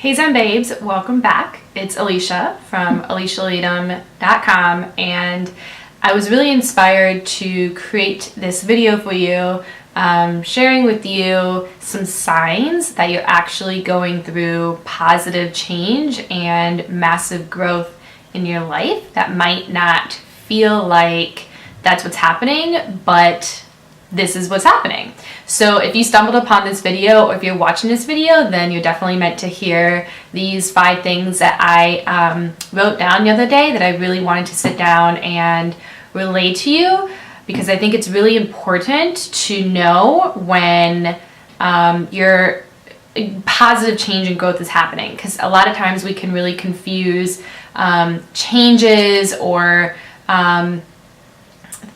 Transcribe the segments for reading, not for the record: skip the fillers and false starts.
Hey Zen Babes, welcome back. It's Alicia from alicialeadum.com, and I was really inspired to create this video for you, sharing with you some signs that you're actually going through positive change and massive growth in your life that might not feel like that's what's happening, but this is what's happening. So if you stumbled upon this video, or if you're watching this video, then you're definitely meant to hear these 5 things that I wrote down the other day that I really wanted to sit down and relay to you, because I think it's really important to know when your positive change and growth is happening, because a lot of times we can really confuse changes or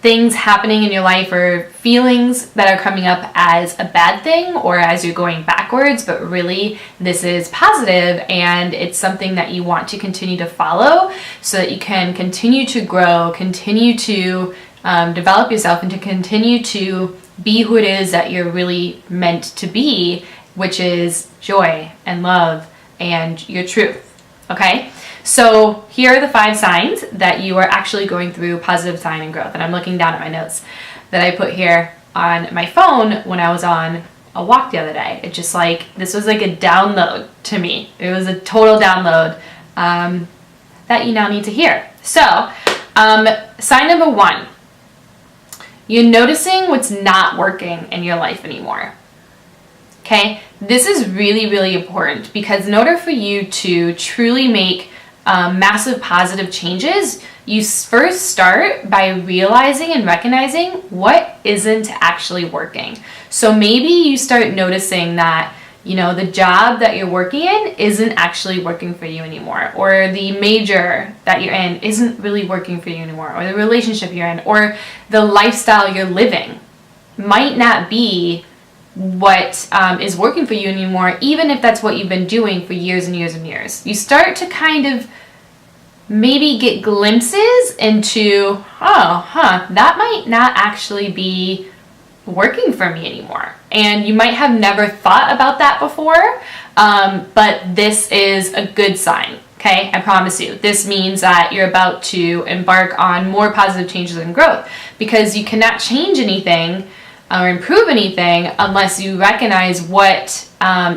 things happening in your life or feelings that are coming up as a bad thing or as you're going backwards, but really this is positive and it's something that you want to continue to follow so that you can continue to grow, continue to develop yourself, and to continue to be who it is that you're really meant to be, which is joy and love and your truth. Okay? So here are the 5 signs that you are actually going through positive sign and growth. And I'm looking down at my notes that I put here on my phone when I was on a walk the other day. It just this was like a download to me. It was a total download that you now need to hear. So sign number 1, you're noticing what's not working in your life anymore. Okay, this is really, really important, because in order for you to truly make massive positive changes, you first start by realizing and recognizing what isn't actually working. So maybe you start noticing that, the job that you're working in isn't actually working for you anymore, or the major that you're in isn't really working for you anymore, or the relationship you're in, or the lifestyle you're living might not be what is working for you anymore, even if that's what you've been doing for years and years and years. You start to kind of maybe get glimpses into, that might not actually be working for me anymore. And you might have never thought about that before, but this is a good sign. Okay, I promise you. This means that you're about to embark on more positive changes and growth, because you cannot change anything or improve anything unless you recognize what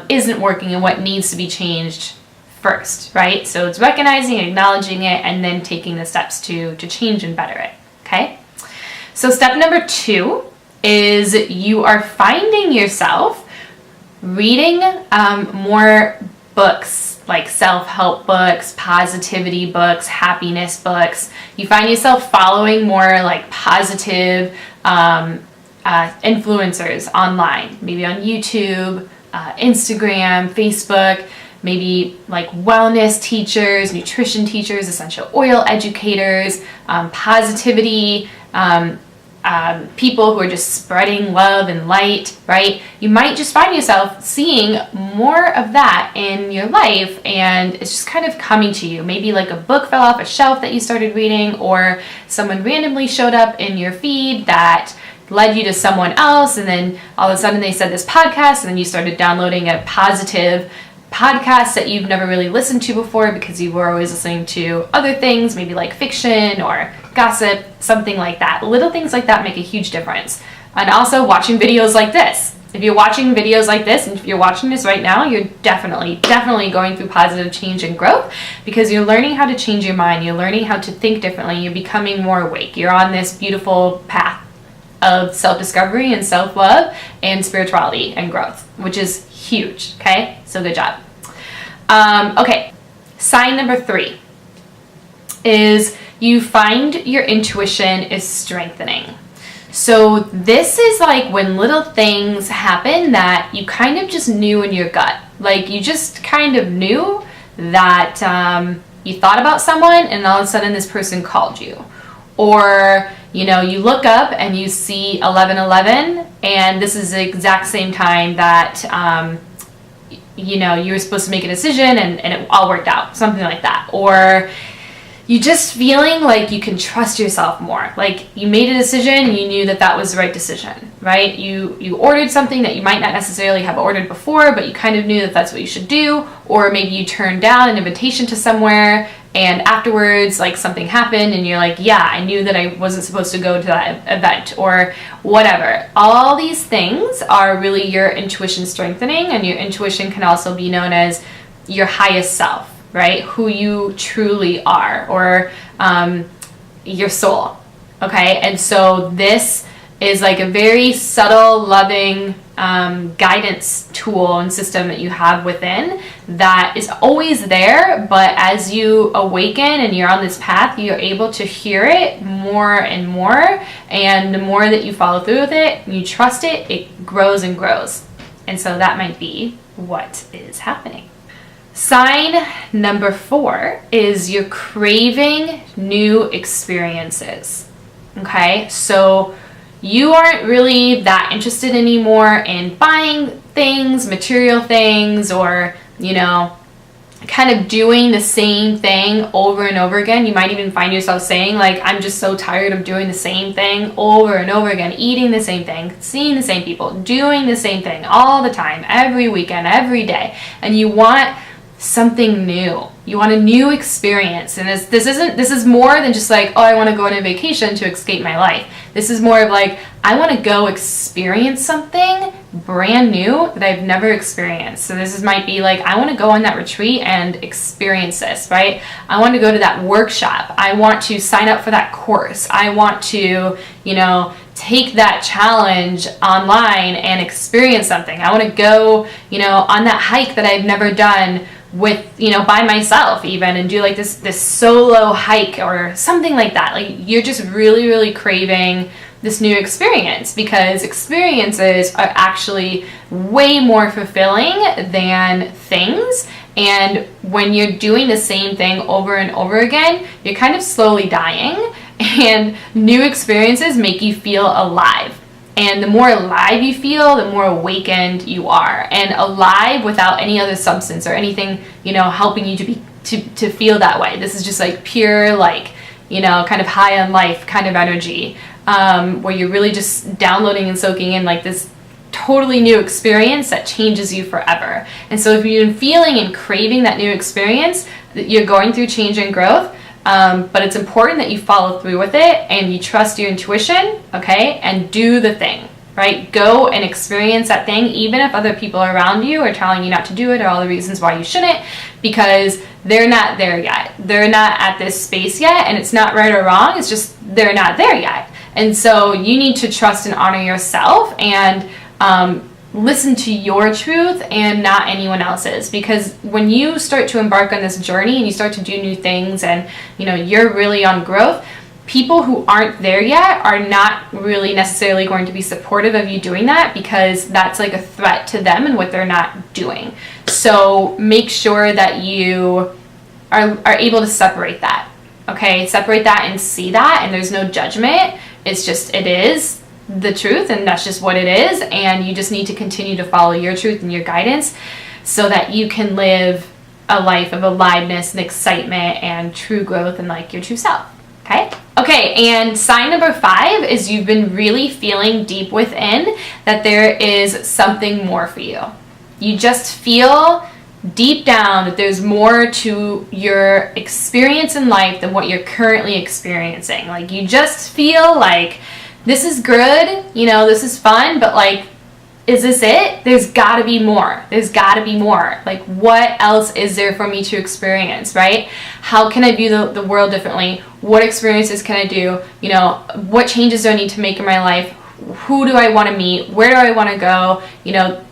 isn't working and what needs to be changed first, right? So it's recognizing, acknowledging it, and then taking the steps to change and better it, okay? So step number 2 is you are finding yourself reading more books, like self-help books, positivity books, happiness books. You find yourself following more like positive influencers online, maybe on YouTube, Instagram, Facebook, maybe like wellness teachers, nutrition teachers, essential oil educators, positivity, people who are just spreading love and light, right? You might just find yourself seeing more of that in your life, and it's just kind of coming to you. Maybe like a book fell off a shelf that you started reading, or someone randomly showed up in your feed that led you to someone else, and then all of a sudden they said this podcast, and then you started downloading a positive podcast that you've never really listened to before because you were always listening to other things, maybe like fiction or gossip, something like that. Little things like that make a huge difference. And also watching videos like this. If you're watching videos like this, and if you're watching this right now, you're definitely going through positive change and growth, because you're learning how to change your mind. You're learning how to think differently. You're becoming more awake. You're on this beautiful path of self-discovery and self-love and spirituality and growth, which is huge, okay? So good job. Okay, sign number 3 is you find your intuition is strengthening. So this is like when little things happen that you kind of just knew in your gut. Like you just kind of knew that you thought about someone, and all of a sudden this person called you. Or you look up and you see 11:11, and this is the exact same time that you were supposed to make a decision, and it all worked out, something like that. Or you just feeling like you can trust yourself more. Like you made a decision, you knew that that was the right decision, right? You ordered something that you might not necessarily have ordered before, but you kind of knew that that's what you should do. Or maybe you turned down an invitation to somewhere and afterwards like something happened and you're like, yeah, I knew that I wasn't supposed to go to that event or whatever. All these things are really your intuition strengthening, and your intuition can also be known as your highest self, right? Who you truly are, or your soul, okay? And so this is like a very subtle, loving guidance tool and system that you have within that is always there, but as you awaken and you're on this path, you're able to hear it more and more, and the more that you follow through with it, you trust it, it grows and grows. And so that might be what is happening. Sign number 4 is you're craving new experiences. Okay, so you aren't really that interested anymore in buying things, material things, or, you know, kind of doing the same thing over and over again. You might even find yourself saying, like, I'm just so tired of doing the same thing over and over again, eating the same thing, seeing the same people, doing the same thing all the time, every weekend, every day. And you want something new. You want a new experience. And this is more than just like, oh, I want to go on a vacation to escape my life. This is more of like, I want to go experience something brand new that I've never experienced. So this might be like, I want to go on that retreat and experience this, right? I want to go to that workshop. I want to sign up for that course. I want to, you know, take that challenge online and experience something. I want to go, you know, on that hike that I've never done with, you know, by myself even, and do like this solo hike or something like that. Like you're just really, really craving this new experience, because experiences are actually way more fulfilling than things. And when you're doing the same thing over and over again, you're kind of slowly dying, and new experiences make you feel alive. And the more alive you feel, the more awakened you are, and alive without any other substance or anything, you know, helping you to feel that way. This is just like pure, like, you know, kind of high on life kind of energy, where you're really just downloading and soaking in like this totally new experience that changes you forever. And so if you've been feeling and craving that new experience, you're going through change and growth. But it's important that you follow through with it and you trust your intuition, okay, and do the thing, right? Go and experience that thing, even if other people around you are telling you not to do it, or all the reasons why you shouldn't, because they're not there yet. They're not at this space yet, and it's not right or wrong, it's just they're not there yet. And so you need to trust and honor yourself, and listen to your truth and not anyone else's. Because when you start to embark on this journey and you start to do new things, and you know you're really on growth, people who aren't there yet are not really necessarily going to be supportive of you doing that, because that's like a threat to them and what they're not doing. So make sure that you are able to separate that, okay? Separate that and see that, and there's no judgment. It's just, it is the truth, and that's just what it is, and you just need to continue to follow your truth and your guidance so that you can live a life of aliveness and excitement and true growth and like your true self. Okay, and sign number 5 is you've been really feeling deep within that there is something more for you. You just feel deep down that there's more to your experience in life than what you're currently experiencing. Like you just feel like, this is good, you know, this is fun, but like, is this it? There's gotta be more. There's gotta be more. Like, what else is there for me to experience, right? How can I view the world differently? What experiences can I do? You know, what changes do I need to make in my life? Who do I want to meet? Where do I want to go? You know,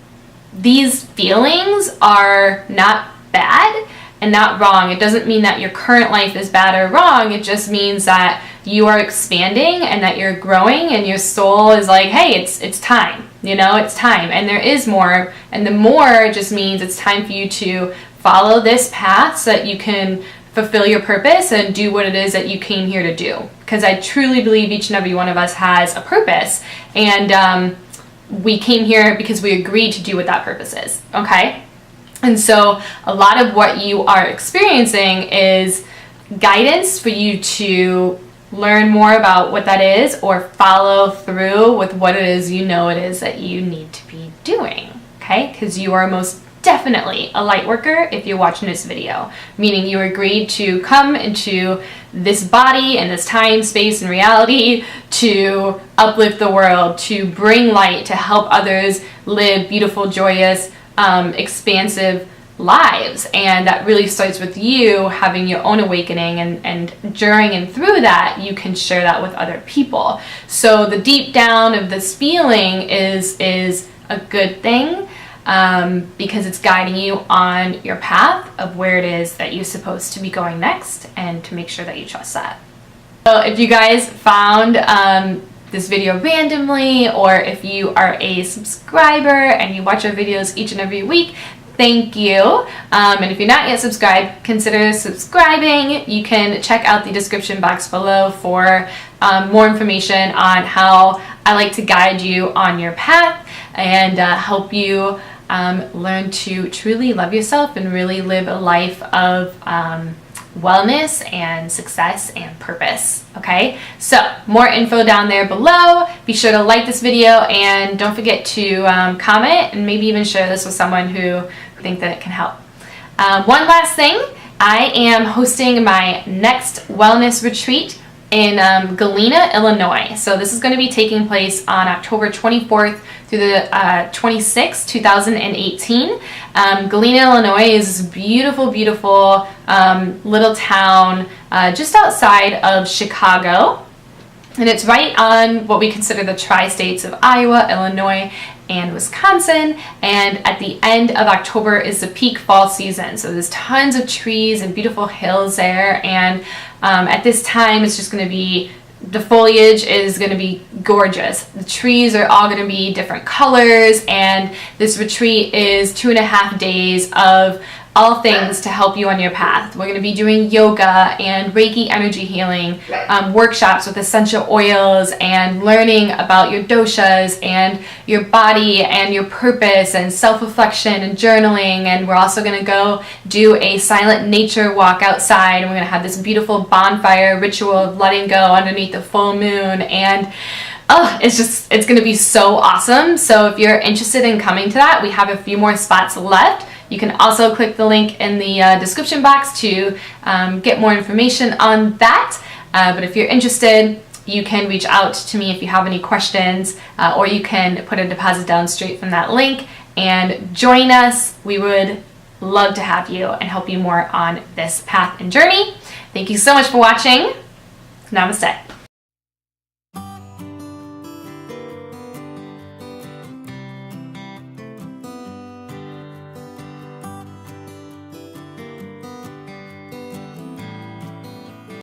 these feelings are not bad and not wrong. It doesn't mean that your current life is bad or wrong. It just means that you are expanding and that you're growing, and your soul is like, hey, it's time, you know, it's time, and there is more. And the more just means it's time for you to follow this path so that you can fulfill your purpose and do what it is that you came here to do. Because I truly believe each and every one of us has a purpose, and we came here because we agreed to do what that purpose is, okay? And so a lot of what you are experiencing is guidance for you to learn more about what that is or follow through with what it is you know it is that you need to be doing, okay? Because you are most definitely a light worker if you're watching this video, meaning you agreed to come into this body and this time, space, and reality to uplift the world, to bring light, to help others live beautiful, joyous, expansive lives. And that really starts with you having your own awakening, and during and through that you can share that with other people. So the deep down of this feeling is a good thing, because it's guiding you on your path of where it is that you're supposed to be going next, and to make sure that you trust that. So if you guys found this video randomly, or if you are a subscriber and you watch our videos each and every week, thank you. And if you're not yet subscribed, consider subscribing. You can check out the description box below for more information on how I like to guide you on your path and help you learn to truly love yourself and really live a life of wellness and success and purpose. Okay, so more info down there below. Be sure to like this video, and don't forget to comment and maybe even share this with someone who think that it can help. One last thing, I am hosting my next wellness retreat in Galena, Illinois. So this is going to be taking place on October 24th through the 26th, 2018. Galena, Illinois is this beautiful, beautiful little town just outside of Chicago. And it's right on what we consider the tri-states of Iowa, Illinois, and Wisconsin. And at the end of October is the peak fall season. So there's tons of trees and beautiful hills there. And at this time, it's just going to be, the foliage is going to be gorgeous. The trees are all going to be different colors. And this retreat is 2.5 days of all things to help you on your path. We're going to be doing yoga and Reiki energy healing, workshops with essential oils, and learning about your doshas and your body and your purpose, and self-reflection and journaling. And we're also going to go do a silent nature walk outside, and we're going to have this beautiful bonfire ritual of letting go underneath the full moon. And it's going to be so awesome. So if you're interested in coming to that, we have a few more spots left. You can also click the link in the description box to get more information on that. But if you're interested, you can reach out to me if you have any questions, or you can put a deposit down straight from that link and join us. We would love to have you and help you more on this path and journey. Thank you so much for watching. Namaste.